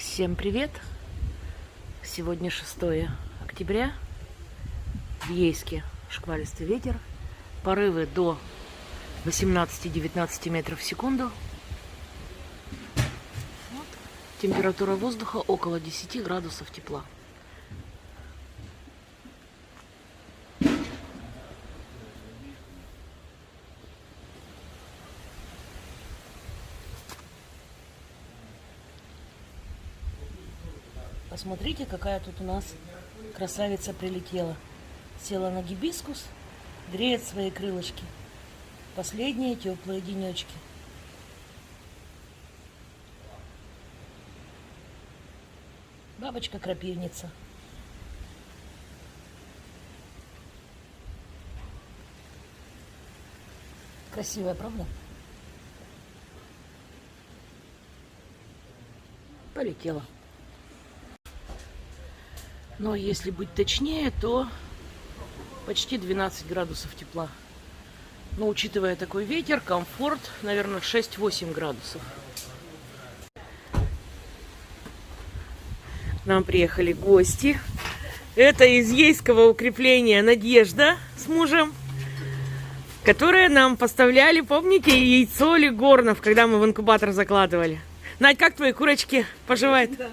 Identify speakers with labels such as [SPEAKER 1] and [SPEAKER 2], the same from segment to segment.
[SPEAKER 1] Всем привет! Сегодня 6 октября. В Ейске шквалистый ветер. Порывы до 18-19 метров в секунду. Вот. Температура воздуха около 10 градусов тепла. Посмотрите, какая тут у нас красавица прилетела. Села на гибискус, греет свои крылышки. Последние теплые денечки. Бабочка-крапивница. Красивая, правда? Полетела. Но если быть точнее, то почти 12 градусов тепла. Но учитывая такой ветер, комфорт, наверное, 6-8 градусов. К нам приехали гости. Это из Ейского укрепления Надежда с мужем, которые нам поставляли, помните, яйцо Лигорнов, когда мы в инкубатор закладывали. Надь, как твои курочки поживают? Да,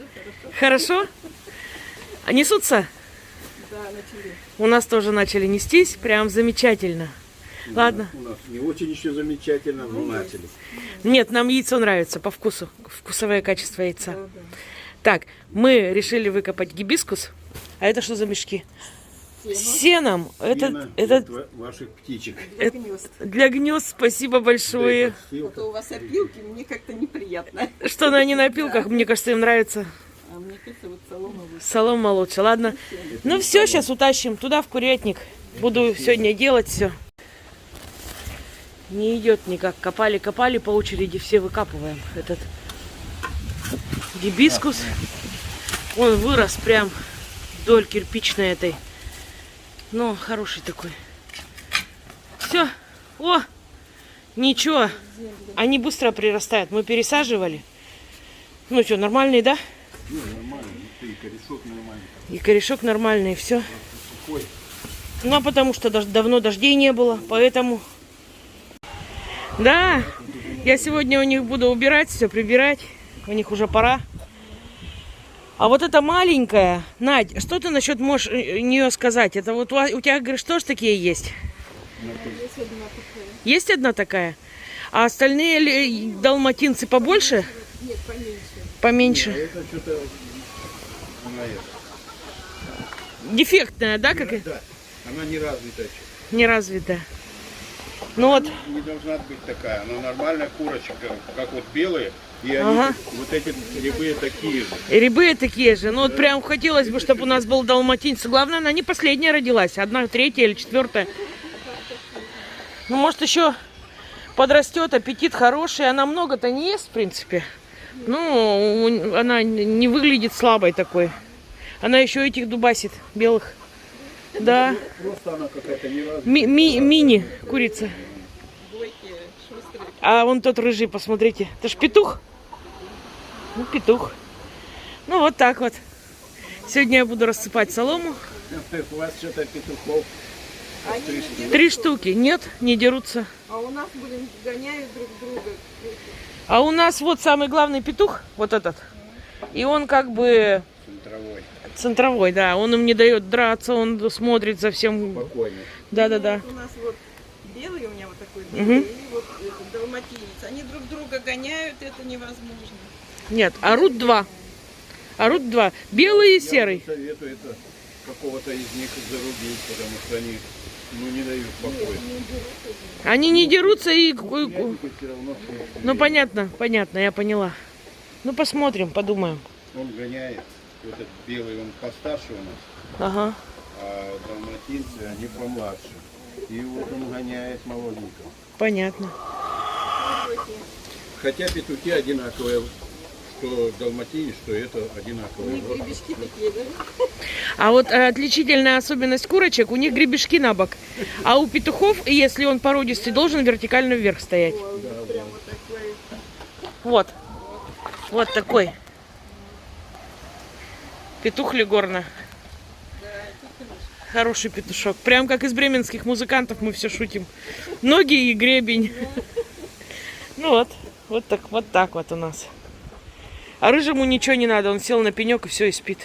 [SPEAKER 1] хорошо. Хорошо? А несутся? Да, начали. У нас тоже начали нестись, прям замечательно. Ладно.
[SPEAKER 2] У нас не очень еще замечательно, но начали.
[SPEAKER 1] Нет, нам яйцо нравится по вкусу, вкусовое качество яйца. Да, да. Так, мы решили выкопать гибискус. А это что за мешки? Сеном. Это
[SPEAKER 2] ваших птичек.
[SPEAKER 1] Для гнезд, спасибо большое.
[SPEAKER 3] Вот у вас опилки, мне как-то неприятно.
[SPEAKER 1] Что они на опилках, да. Мне кажется, им нравится.
[SPEAKER 3] А мне кажется, вот солома лучше.
[SPEAKER 1] Солома лучше, ладно. Ну все, сейчас утащим туда, в курятник. Буду сегодня делать все. Не идет никак. Копали по очереди, все выкапываем. Этот гибискус. Он вырос прям вдоль кирпичной этой. Ну, хороший такой. Все. О! Ничего. Они быстро прирастают. Мы пересаживали. Ну что, нормальный, да?
[SPEAKER 2] Ну, нормально. И корешок нормальный.
[SPEAKER 1] И корешок нормальный, и все. Ну, а потому что давно дождей не было, поэтому... Да, я сегодня у них буду убирать, все прибирать. У них уже пора. А вот эта маленькая, Надь, что ты насчет можешь нее сказать? Это вот у тебя, говоришь, тоже такие есть?
[SPEAKER 3] Есть одна такая.
[SPEAKER 1] Есть одна такая? А остальные далматинцы побольше?
[SPEAKER 3] Нет, поменьше.
[SPEAKER 1] Поменьше.
[SPEAKER 2] Нет, это что-то...
[SPEAKER 1] Дефектная, да? Как...
[SPEAKER 2] Да, она не развитая.
[SPEAKER 1] Не развитая. Ну вот.
[SPEAKER 2] Не должна быть такая. Она нормальная курочка, как вот белые. И
[SPEAKER 1] ага.
[SPEAKER 2] Они, вот эти рябые такие же.
[SPEAKER 1] Рябые такие же. Ну вот прям хотелось бы, чтобы у нас был далматинец. Главное, она не последняя родилась. 1, 3 или 4. Ну, может, еще подрастет, аппетит хороший. Она много-то не ест, в принципе. Ну, она не выглядит слабой такой. Она еще этих дубасит, белых. Да.
[SPEAKER 2] Просто она какая-то не развитая.
[SPEAKER 1] Мини курица. А вон тот рыжий, посмотрите. Это ж петух. Ну, петух. Ну, вот так вот. Сегодня я буду рассыпать солому.
[SPEAKER 2] У вас что-то петухов.
[SPEAKER 1] 3 штуки. Нет, не дерутся.
[SPEAKER 3] А у нас, гоняют друг друга.
[SPEAKER 1] А у нас вот самый главный петух, вот этот. И он как бы...
[SPEAKER 2] Центровой.
[SPEAKER 1] Центровой, да. Он им не дает драться, он смотрит за всем.
[SPEAKER 2] Спокойно.
[SPEAKER 1] Да-да-да.
[SPEAKER 3] Вот у нас вот белый у меня вот такой белый, и вот этот далматинец. Они друг друга гоняют, это невозможно.
[SPEAKER 1] Нет, орут 2. Орут 2. Белый и серый.
[SPEAKER 2] Я советую это какого-то из них зарубить, потому что они не дают покоя.
[SPEAKER 1] Они не дерутся и...
[SPEAKER 2] Равно,
[SPEAKER 1] Ну, понятно, я поняла. Ну, посмотрим, подумаем.
[SPEAKER 2] он гоняет. Вот этот белый, он постарше у нас.
[SPEAKER 1] Ага.
[SPEAKER 2] А далматинцы, они помладше. И вот он гоняет молоденького.
[SPEAKER 1] Понятно.
[SPEAKER 2] Хотя петухи одинаковые. Что далматинец, что это одинаковые.
[SPEAKER 3] У них гребешки такие, да?
[SPEAKER 1] А вот отличительная особенность курочек, у них гребешки на бок. А у петухов, если он породистый, должен вертикально вверх стоять.
[SPEAKER 3] Да, да.
[SPEAKER 1] Вот. Вот такой. Петух Легорна. Хороший петушок. Прям как из бременских музыкантов мы все шутим. Ноги и гребень. Ну вот так вот у нас. А рыжему ничего не надо, он сел на пенек и все, и спит.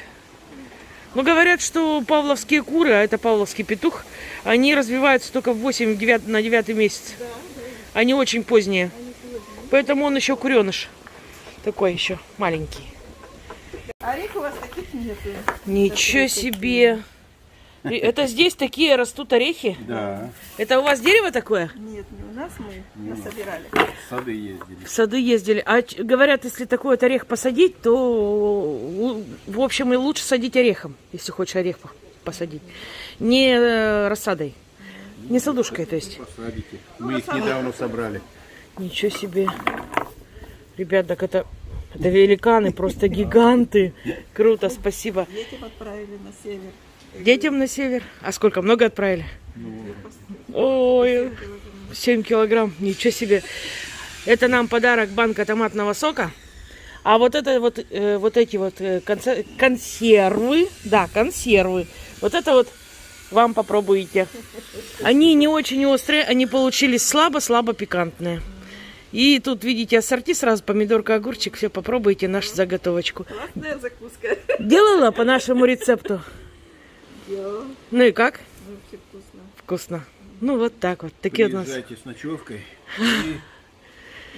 [SPEAKER 1] Ну, говорят, что павловские куры, а это павловский петух, они развиваются только в 8 на 9 месяц. Они очень поздние. Поэтому он еще куреныш. Такой еще маленький.
[SPEAKER 3] Орех у вас таких нету.
[SPEAKER 1] Ничего себе! Это здесь такие растут орехи?
[SPEAKER 2] Да.
[SPEAKER 1] Это у вас дерево такое?
[SPEAKER 3] Нет, не у нас, мы насобирали.
[SPEAKER 2] В сады ездили.
[SPEAKER 1] В сады ездили. А говорят, если такой вот орех посадить, то, в общем, и лучше садить орехом, если хочешь орех посадить. Не рассадой. Не садушкой, то есть.
[SPEAKER 2] Посадите. Мы их недавно собрали.
[SPEAKER 1] Ничего себе. Ребят, так это великаны, просто гиганты. Круто, спасибо.
[SPEAKER 3] Детям отправили на север.
[SPEAKER 1] Детям на север. А сколько? Много отправили? Ой, 7 килограмм. Ничего себе. Это нам подарок банка томатного сока. А вот это вот эти вот консервы. Да, консервы. Вот это вот вам попробуйте. Они не очень острые, они получились слабо-слабо пикантные. И тут видите ассорти сразу, помидорка, огурчик. Все, попробуйте нашу заготовочку.
[SPEAKER 3] Классная закуска.
[SPEAKER 1] Делала по нашему рецепту.
[SPEAKER 3] Делала.
[SPEAKER 1] Ну и как?
[SPEAKER 3] Вообще вкусно.
[SPEAKER 1] Вкусно. Ну вот так вот. Такие у нас.
[SPEAKER 2] Приезжайте с ночевкой и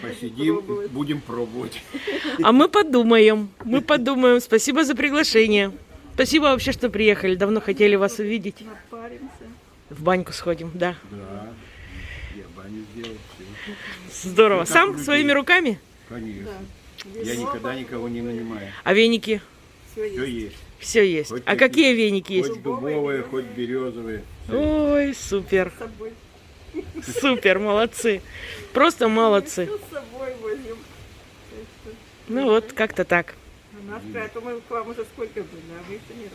[SPEAKER 2] посидим, будем пробовать.
[SPEAKER 1] А мы подумаем. Мы подумаем. Спасибо за приглашение. Спасибо вообще, что приехали. Давно хотели вас увидеть.
[SPEAKER 3] Напаримся.
[SPEAKER 1] В баньку сходим, да.
[SPEAKER 2] Да. Я баню сделал. Все.
[SPEAKER 1] Здорово.
[SPEAKER 2] Ну, как
[SPEAKER 1] Сам
[SPEAKER 2] людей.
[SPEAKER 1] своими руками?
[SPEAKER 2] Конечно.
[SPEAKER 3] Да.
[SPEAKER 2] Я никогда никого не нанимаю.
[SPEAKER 1] А веники?
[SPEAKER 3] Все
[SPEAKER 2] Все
[SPEAKER 3] есть.
[SPEAKER 2] есть.
[SPEAKER 1] Все есть.
[SPEAKER 2] Хоть
[SPEAKER 1] А
[SPEAKER 2] какие.
[SPEAKER 1] какие веники есть?
[SPEAKER 2] Хоть дубовые, хоть березовые.
[SPEAKER 1] Ой, супер.
[SPEAKER 3] С собой.
[SPEAKER 1] Супер, молодцы. Просто молодцы.
[SPEAKER 3] Все с собой возим.
[SPEAKER 1] Ну вот, как-то так.
[SPEAKER 3] У нас, а то мы к вам уже сколько были, а вы еще не раз.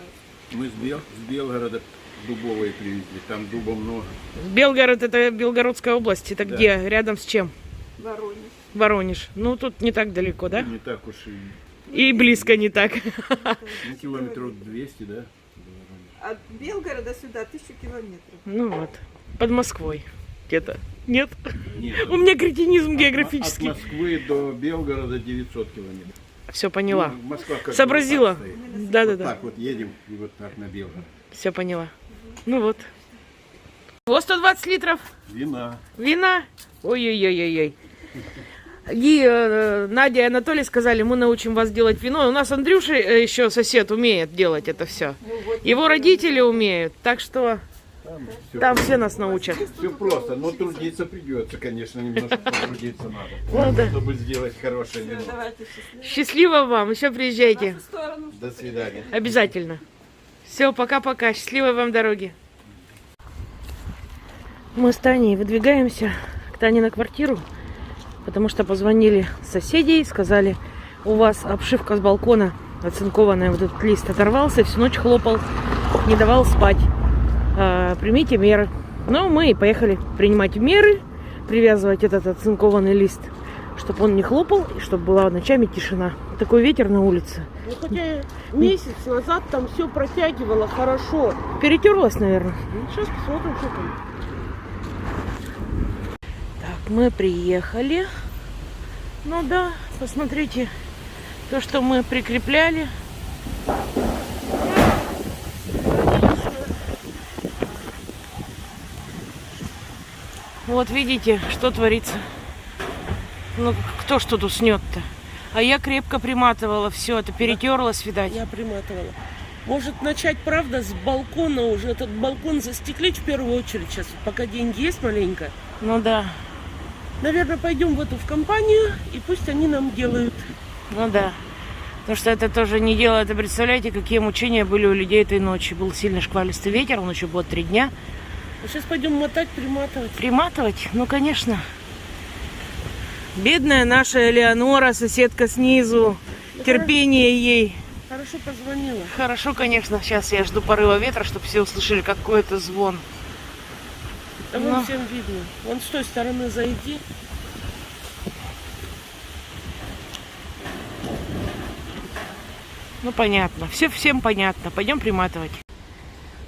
[SPEAKER 2] Мы с Белгорода дубовые привезли. Там дуба много.
[SPEAKER 1] Белгород — это Белгородская область. Это
[SPEAKER 2] Да.
[SPEAKER 1] где? Рядом с чем?
[SPEAKER 3] Воронеж.
[SPEAKER 1] Воронеж. Ну, тут не так далеко, да?
[SPEAKER 2] Не так уж и...
[SPEAKER 1] И близко не так.
[SPEAKER 2] Ну, километров 200, да?
[SPEAKER 3] От Белгорода сюда 1000 километров.
[SPEAKER 1] Ну вот, под Москвой где-то. Нет?
[SPEAKER 2] Нет.
[SPEAKER 1] У меня кретинизм
[SPEAKER 2] От
[SPEAKER 1] географический.
[SPEAKER 2] Москвы до Белгорода 900 километров.
[SPEAKER 1] Все поняла.
[SPEAKER 2] Ну, Москва как
[SPEAKER 1] Сообразила.
[SPEAKER 2] вот так стоит. Вот
[SPEAKER 1] Да-да-да.
[SPEAKER 2] так вот едем и вот так на Белгород.
[SPEAKER 1] Все поняла. Ну вот. Вот 120 литров
[SPEAKER 2] Вина.
[SPEAKER 1] вина. Ой-ой-ой-ой-ой. И Надя и Анатолий сказали, мы научим вас делать вино. У нас Андрюша еще сосед умеет делать это все. Его родители умеют. Так что там все нас научат.
[SPEAKER 2] Все просто, но трудиться придется, конечно, немножко потрудиться надо,
[SPEAKER 1] Ну да.
[SPEAKER 2] чтобы сделать хорошее
[SPEAKER 3] Все,
[SPEAKER 2] вино.
[SPEAKER 3] давайте счастливо.
[SPEAKER 1] Счастливо вам. Еще
[SPEAKER 3] В
[SPEAKER 1] приезжайте.
[SPEAKER 3] нашу сторону.
[SPEAKER 2] До свидания.
[SPEAKER 1] Обязательно. Все, пока-пока. Счастливой вам дороги. Мы с Таней выдвигаемся к Тане на квартиру, потому что позвонили соседи и сказали, у вас обшивка с балкона оцинкованная, вот этот лист оторвался, всю ночь хлопал, не давал спать. Примите меры. Ну, мы и поехали принимать меры, привязывать этот оцинкованный лист, чтобы он не хлопал и чтобы была ночами тишина. Такой ветер на улице.
[SPEAKER 4] Ну, хотя месяц назад там все протягивало хорошо.
[SPEAKER 1] Перетерлась, наверное.
[SPEAKER 4] Сейчас посмотрим, что там.
[SPEAKER 1] Так, мы приехали. Ну да, посмотрите, то, что мы прикрепляли. Вот видите, что творится. Ну, кто что тут снет-то? А я крепко приматывала все, это перетерлось, видать.
[SPEAKER 4] Я приматывала. Может начать, правда, с балкона уже. Этот балкон застеклить в первую очередь сейчас, пока деньги есть маленько.
[SPEAKER 1] Ну да,
[SPEAKER 4] Наверное, пойдем в эту в компанию, и пусть они нам делают.
[SPEAKER 1] ну да. Потому что это тоже не дело. Это представляете, какие мучения были у людей этой ночи. Был сильный шквалистый ветер, он еще был 3 дня.
[SPEAKER 4] А сейчас пойдем мотать, приматывать.
[SPEAKER 1] Приматывать? Ну, конечно. Бедная наша Элеонора, соседка снизу. Терпение ей.
[SPEAKER 4] Хорошо позвонила.
[SPEAKER 1] Хорошо, конечно. Сейчас я жду порыва ветра, чтобы все услышали какой-то звон.
[SPEAKER 4] А вон всем видно. Вон с той стороны зайди.
[SPEAKER 1] Ну, понятно. Все всем понятно. Пойдем приматывать.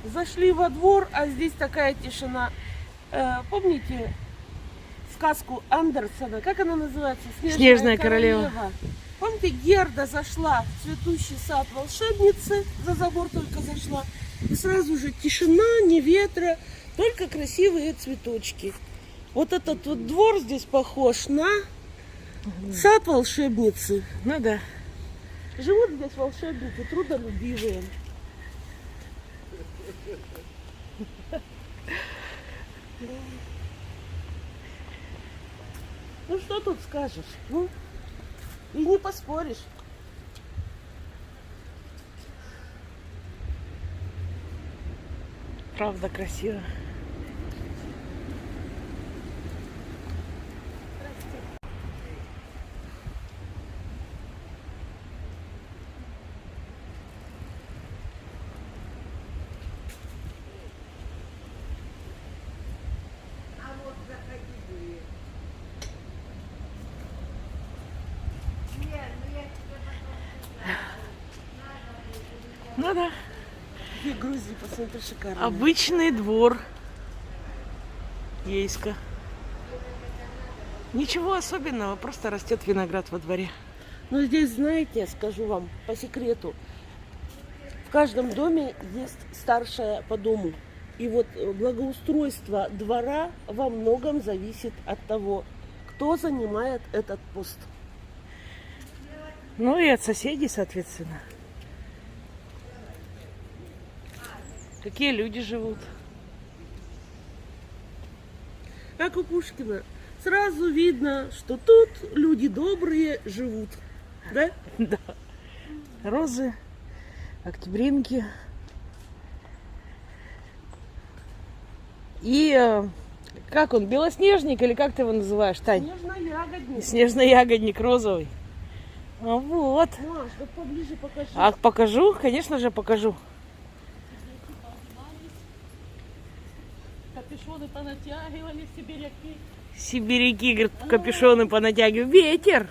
[SPEAKER 4] Зашли во двор, а здесь такая тишина. Помните сказку Андерсона? Как она называется?
[SPEAKER 1] Снежная королева.
[SPEAKER 4] Помните, Герда зашла в цветущий сад волшебницы, за забор только зашла, и сразу же тишина, ни ветра, только красивые цветочки. Вот этот вот двор здесь похож на сад волшебницы.
[SPEAKER 1] Ну да.
[SPEAKER 4] Живут здесь волшебники, трудолюбивые. Ну что тут скажешь? Ну, и не поспоришь.
[SPEAKER 1] Правда красиво. Ну да.
[SPEAKER 4] И Грузии, посмотри, шикарно.
[SPEAKER 1] Обычный двор Ейска. Ничего особенного, просто растет виноград во дворе.
[SPEAKER 4] Но здесь, знаете, скажу вам по секрету, в каждом доме есть старшая по дому. И вот благоустройство двора во многом зависит от того, кто занимает этот пост.
[SPEAKER 1] Ну и от соседей, соответственно. Какие люди живут.
[SPEAKER 4] Как у Пушкина. Сразу видно, что тут люди добрые живут. Да?
[SPEAKER 1] Да. Розы, октябринки. И как он, белоснежник или как ты его называешь, Тань?
[SPEAKER 4] Снежно-ягодник.
[SPEAKER 1] Снежно-ягодник розовый. А вот.
[SPEAKER 4] Маш, да поближе покажи.
[SPEAKER 1] А покажу? Конечно же покажу.
[SPEAKER 4] Капюшоны понатягивали, сибиряки.
[SPEAKER 1] Сибиряки, говорит, капюшоны понатягивают. Ветер.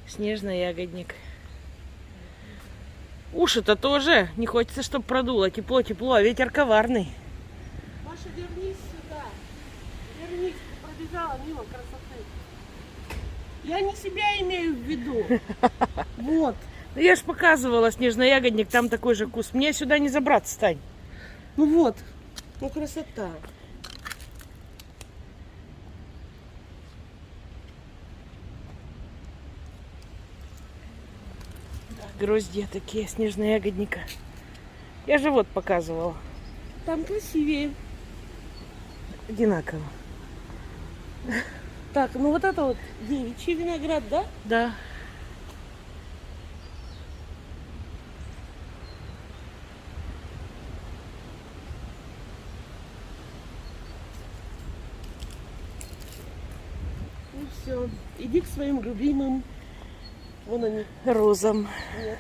[SPEAKER 1] Снежный ягодник. Уши-то тоже. Не хочется, чтобы продуло. Тепло, а ветер коварный.
[SPEAKER 4] Маша, вернись сюда. Вернись, ты пробежала мимо красоты. Я не себя имею в виду. Вот.
[SPEAKER 1] Ну, я ж показывала снежный ягодник, там такой же куст. Мне сюда не забраться, Тань.
[SPEAKER 4] Ну вот. Ну красота.
[SPEAKER 1] Гроздья такие, снежно-ягодника. Я же вот показывала.
[SPEAKER 4] Там красивее.
[SPEAKER 1] Одинаково.
[SPEAKER 4] Так, ну вот это вот девичий виноград, да?
[SPEAKER 1] Да.
[SPEAKER 4] Ну все. Иди к своим любимым. Вон они.
[SPEAKER 1] Розам.
[SPEAKER 4] Нет.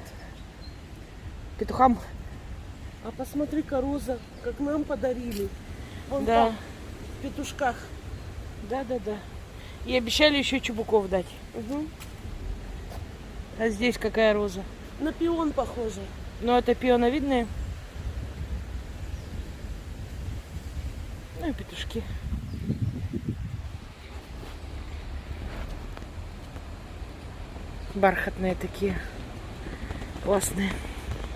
[SPEAKER 1] Петухам.
[SPEAKER 4] А посмотри-ка, роза, как нам подарили. Вон
[SPEAKER 1] Да.
[SPEAKER 4] там, в петушках.
[SPEAKER 1] Да. И обещали еще чубуков дать.
[SPEAKER 4] Угу.
[SPEAKER 1] А здесь какая роза?
[SPEAKER 4] На пион похоже.
[SPEAKER 1] Ну, это пионовидные. Ну и петушки. Бархатные такие. Классные.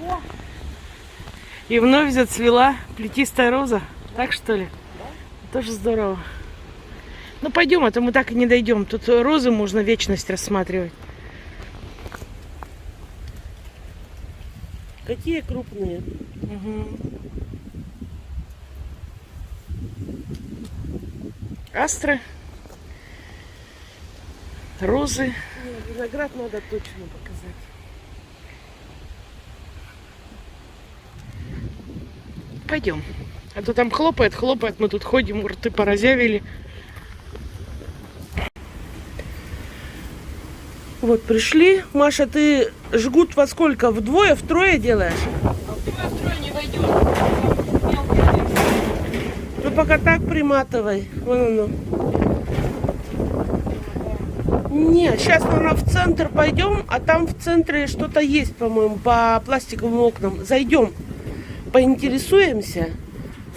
[SPEAKER 4] О,
[SPEAKER 1] И вновь зацвела плетистая роза. Так что ли? Тоже здорово. Ну пойдем, а то мы так и не дойдем. Тут розы можно вечность рассматривать.
[SPEAKER 4] какие крупные.
[SPEAKER 1] Угу. Астры. Розы.
[SPEAKER 4] Не, виноград надо точно показать.
[SPEAKER 1] Пойдем. А то там хлопает. Мы тут ходим, рты поразявили.
[SPEAKER 4] Вот, пришли. Маша, ты жгут во сколько? Вдвое, втрое делаешь?
[SPEAKER 1] Втрое не войдет.
[SPEAKER 4] Ну, пока так приматывай. Вон оно. Не, сейчас, наверное, в центр пойдем, а там в центре что-то есть, по-моему, по пластиковым окнам. Зайдем, поинтересуемся,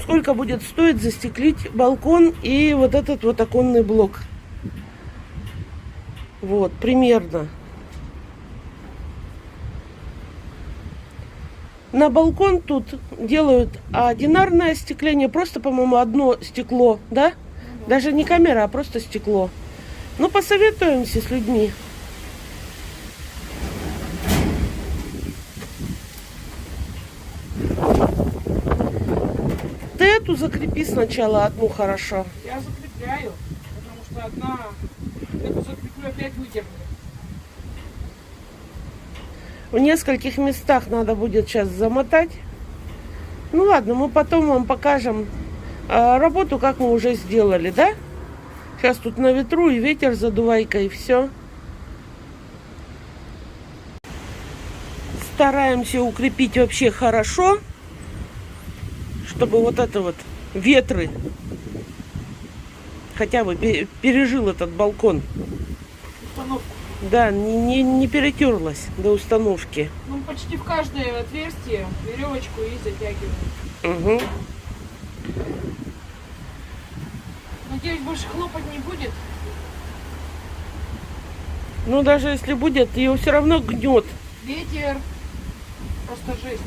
[SPEAKER 4] сколько будет стоить застеклить балкон и вот этот вот оконный блок. Вот, примерно. На балкон тут делают одинарное остекление, просто, по-моему, одно стекло, да? Даже не камера, а просто стекло. Ну, посоветуемся с людьми. Ты эту закрепи сначала, одну хорошо.
[SPEAKER 1] Я закрепляю, потому что одна, эту закреплю, опять выдерну.
[SPEAKER 4] В нескольких местах надо будет сейчас замотать. Ну ладно, мы потом вам покажем работу, как мы уже сделали, да? Сейчас тут на ветру и ветер задувайка, и все. Стараемся укрепить вообще хорошо, чтобы вот это вот ветры хотя бы пережил этот балкон.
[SPEAKER 1] Установку.
[SPEAKER 4] Да, не перетерлась до установки.
[SPEAKER 1] Ну, почти в каждое отверстие веревочку и затягиваем.
[SPEAKER 4] Угу.
[SPEAKER 1] Надеюсь, больше хлопать не будет.
[SPEAKER 4] Ну, даже если будет, ее все равно гнет.
[SPEAKER 1] Ветер. Просто жесть.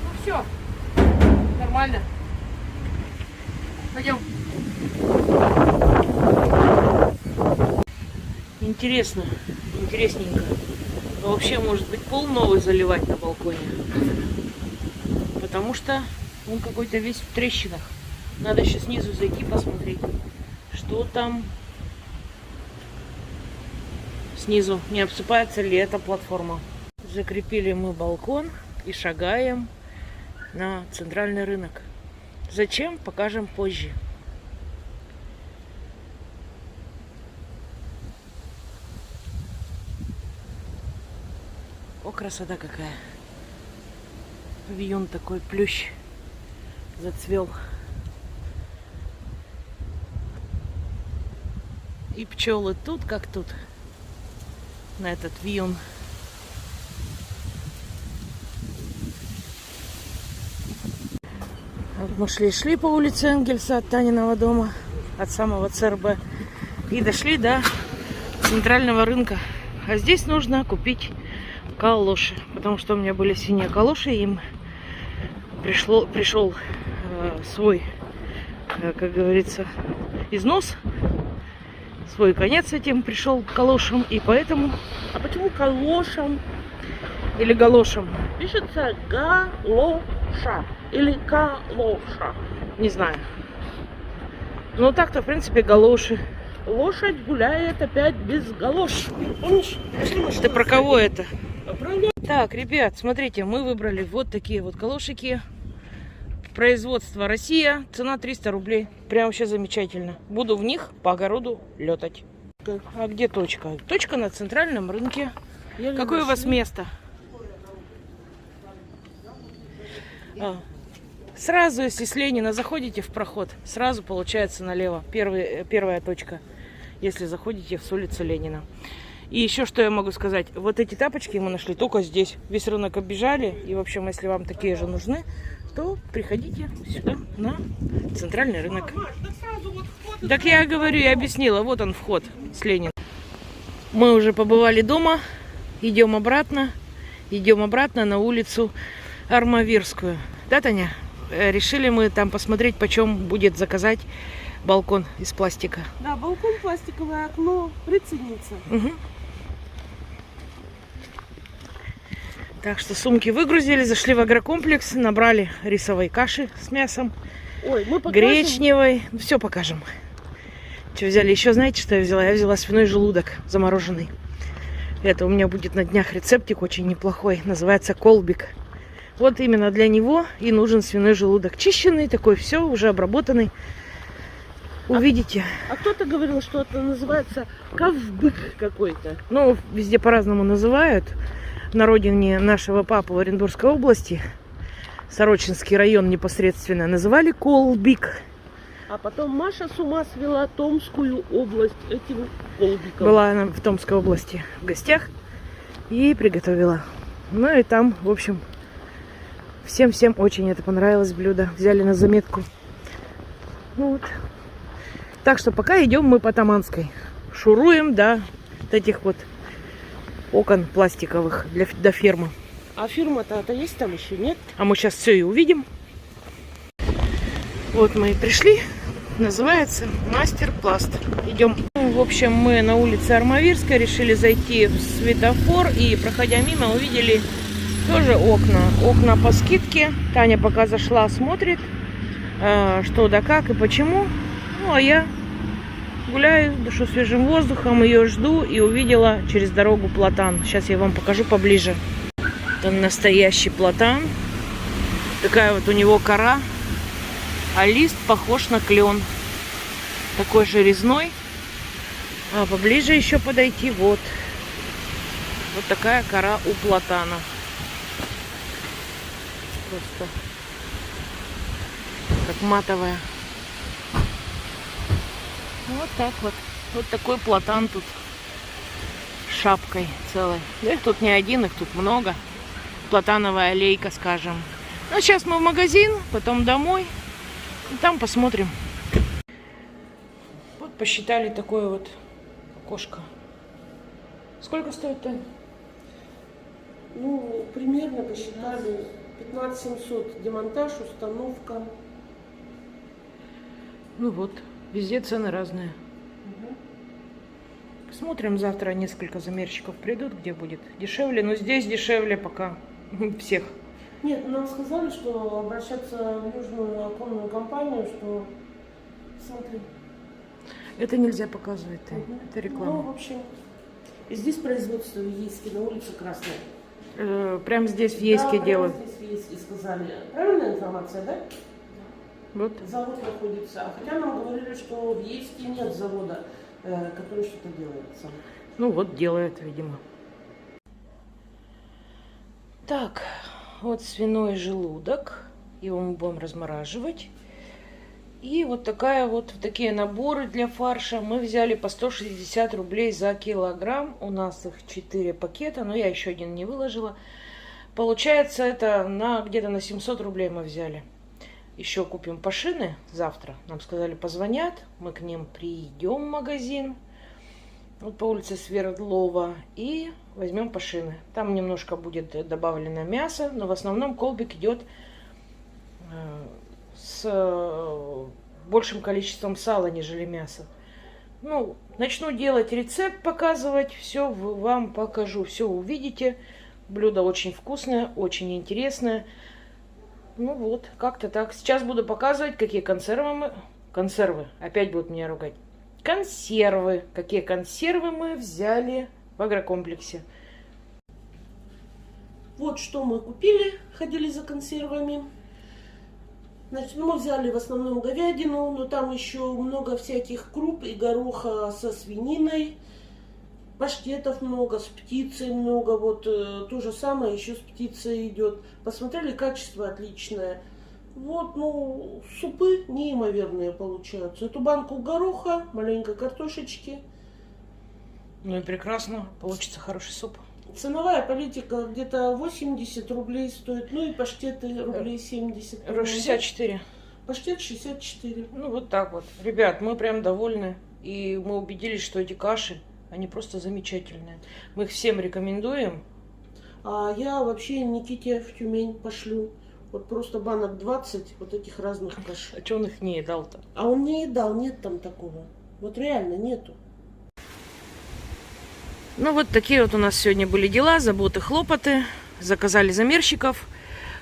[SPEAKER 1] Ну все. Нормально. Пойдем. Интересно. Интересненько. А вообще, может быть, пол новый заливать на балконе. Потому что он какой-то весь в трещинах. Надо еще снизу зайти посмотреть, что там снизу. Не обсыпается ли эта платформа. Закрепили мы балкон и шагаем на центральный рынок. Зачем? Покажем позже. О, красота какая. Павильон такой, плющ зацвел. И пчелы тут как тут. На этот вьюн. Вот мы шли по улице Энгельса от Таниного дома, от самого ЦРБ. И дошли до центрального рынка. А здесь нужно купить калоши. Потому что у меня были синие калоши, им пришел свой, как говорится, износ. Свой конец этим пришел калошам, и поэтому...
[SPEAKER 4] А почему калошам?
[SPEAKER 1] Или галошам?
[SPEAKER 4] Пишется галоша или калоша.
[SPEAKER 1] Не знаю. Ну так-то, в принципе, галоши.
[SPEAKER 4] Лошадь гуляет опять без галош. Помнишь?
[SPEAKER 1] Ты про кого это?
[SPEAKER 4] Правильно?
[SPEAKER 1] Так, ребят, смотрите, мы выбрали вот такие вот калошики. Производство Россия. Цена 300 рублей. Прям вообще замечательно. Буду в них по огороду летать. А где точка? Точка на центральном рынке. Какое у вас место? Сразу, если с Ленина заходите в проход, сразу получается налево. Первая точка, если заходите с улицы Ленина. И еще что я могу сказать. Вот эти тапочки мы нашли только здесь. Весь рынок оббежали. И, в общем, если вам такие же нужны, то приходите сюда, на центральный рынок. Так я говорю, я объяснила. Вот он, вход с Ленина. Мы уже побывали дома. Идем обратно. Идем обратно на улицу Армавирскую. Да, Таня? Решили мы там посмотреть, почем будет заказать балкон из пластика.
[SPEAKER 4] Да, балкон, пластиковое окно, прицениться.
[SPEAKER 1] Угу. Так что сумки выгрузили, зашли в агрокомплекс, набрали рисовой каши с мясом,
[SPEAKER 4] ой, мы покажем.
[SPEAKER 1] Гречневой. Все покажем. Что взяли? Еще знаете, что я взяла? Я взяла свиной желудок замороженный. Это у меня будет на днях рецептик очень неплохой. Называется колбик. Вот именно для него и нужен свиной желудок. Чищенный такой, все уже обработанный. Увидите.
[SPEAKER 4] А кто-то говорил, что это называется ковбык какой-то.
[SPEAKER 1] Ну, везде по-разному называют. На родине нашего папы в Оренбургской области, Сорочинский район непосредственно, называли колбик.
[SPEAKER 4] А потом Маша с ума свела Томскую область этим голубиком.
[SPEAKER 1] Была она в Томской области в гостях и приготовила. Ну и там, в общем, всем очень это понравилось блюдо. Взяли на заметку. Вот. Так что пока идем мы по Таманской. Шуруем до этих вот окон пластиковых до фермы.
[SPEAKER 4] А фирма-то есть там еще, нет?
[SPEAKER 1] А мы сейчас все и увидим. Вот мы и пришли. Называется Мастер-Пласт. Идем. Ну, в общем, мы на улице Армавирской решили зайти в светофор. И, проходя мимо, увидели тоже окна. Окна по скидке. Таня пока зашла, смотрит, что да как и почему. Ну, а я гуляю, дышу свежим воздухом, ее жду и увидела через дорогу платан. Сейчас я вам покажу поближе. Это настоящий платан. Такая вот у него кора. А лист похож на клен. Такой же резной. А поближе еще подойти. Вот. Вот такая кора у платана. Просто как матовая. Вот так вот. Вот такой платан тут. Шапкой целой. Да их тут не один, их тут много. Платановая аллейка, скажем. Ну, сейчас мы в магазин, потом домой. И там посмотрим. Вот посчитали такое вот окошко. Сколько стоит, Тань?
[SPEAKER 4] Ну, примерно посчитали 15 700. Демонтаж, установка.
[SPEAKER 1] Ну вот, везде цены разные. Посмотрим, завтра несколько замерщиков придут, где будет дешевле. Но здесь дешевле пока всех.
[SPEAKER 4] Нет, нам сказали, что обращаться в южную оконную компанию, что смотри.
[SPEAKER 1] Это нельзя показывать, Тань. Это реклама.
[SPEAKER 4] Ну, в общем, и здесь производство в Ейске, на улице Красная.
[SPEAKER 1] Прямо здесь в Ейске
[SPEAKER 4] да,
[SPEAKER 1] делают.
[SPEAKER 4] Здесь в Ейске сказали. Правильная информация, да?
[SPEAKER 1] Вот.
[SPEAKER 4] Завод находится. Хотя нам говорили, что в Ейске нет завода, который что-то делает сам.
[SPEAKER 1] Ну вот, делают, видимо. Так, вот свиной желудок. Его мы будем размораживать. И вот такие наборы для фарша. Мы взяли по 160 рублей за килограмм. У нас их 4 пакета, но я еще один не выложила. Получается, это где-то на 700 рублей мы взяли. Еще купим пашины завтра. Нам сказали, позвонят. Мы к ним придем в магазин. Вот по улице Свердлова. И возьмем пашины. Там немножко будет добавлено мясо. Но в основном колбик идет с большим количеством сала, нежели мяса. Ну, начну делать рецепт, показывать. Все вам покажу. Все увидите. Блюдо очень вкусное, очень интересное. Ну вот, как-то так. Сейчас буду показывать, какие консервы. Опять будут меня ругать. Консервы. Какие консервы мы взяли в агрокомплексе.
[SPEAKER 4] Вот что мы купили, ходили за консервами. Значит, мы взяли в основном говядину, но там еще много всяких круп и гороха со свининой. Паштетов много, с птицей много. Вот то же самое еще с птицей идет. Посмотрели, качество отличное. Вот, ну, супы неимоверные получаются. Эту банку гороха, маленькой картошечки.
[SPEAKER 1] Ну и прекрасно. Получится хороший суп.
[SPEAKER 4] Ценовая политика где-то 80 рублей стоит. Ну и паштеты рублей 70.
[SPEAKER 1] 64.
[SPEAKER 4] Паштет 64.
[SPEAKER 1] Ну вот так вот. Ребят, мы прям довольны. И мы убедились, что эти каши, они просто замечательные. Мы их всем рекомендуем.
[SPEAKER 4] А я вообще Никите в Тюмень пошлю. Вот просто банок 20 вот этих разных каш.
[SPEAKER 1] А что он их не едал-то?
[SPEAKER 4] А он не едал, нет там такого. Вот реально нету.
[SPEAKER 1] Ну вот такие вот у нас сегодня были дела, заботы, хлопоты. Заказали замерщиков.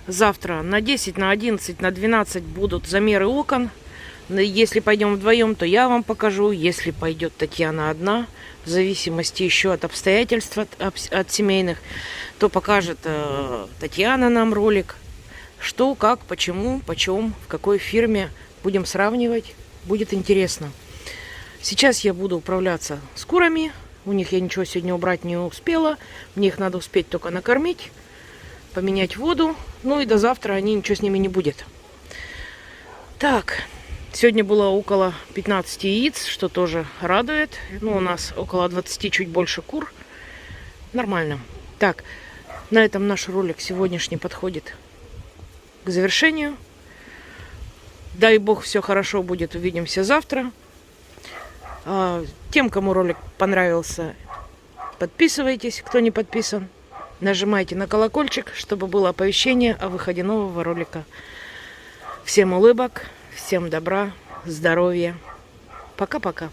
[SPEAKER 1] Завтра на 10, на 11, на 12 будут замеры окон. Если пойдем вдвоем, то я вам покажу. Если пойдет Татьяна одна, в зависимости еще от обстоятельств, от семейных, то покажет Татьяна нам ролик. Что, как, почему, почем, в какой фирме. Будем сравнивать. Будет интересно. Сейчас я буду управляться с курами. У них я ничего сегодня убрать не успела. Мне их надо успеть только накормить, поменять воду. Ну и до завтра ничего с ними не будет. Так, Сегодня было около 15 яиц, что тоже радует. Ну, у нас около 20, чуть больше кур. Нормально. Так, на этом наш ролик сегодняшний подходит к завершению. Дай бог, все хорошо будет. Увидимся завтра. Тем, кому ролик понравился, подписывайтесь, кто не подписан. Нажимайте на колокольчик, чтобы было оповещение о выходе нового ролика. Всем улыбок, всем добра, здоровья. Пока-пока.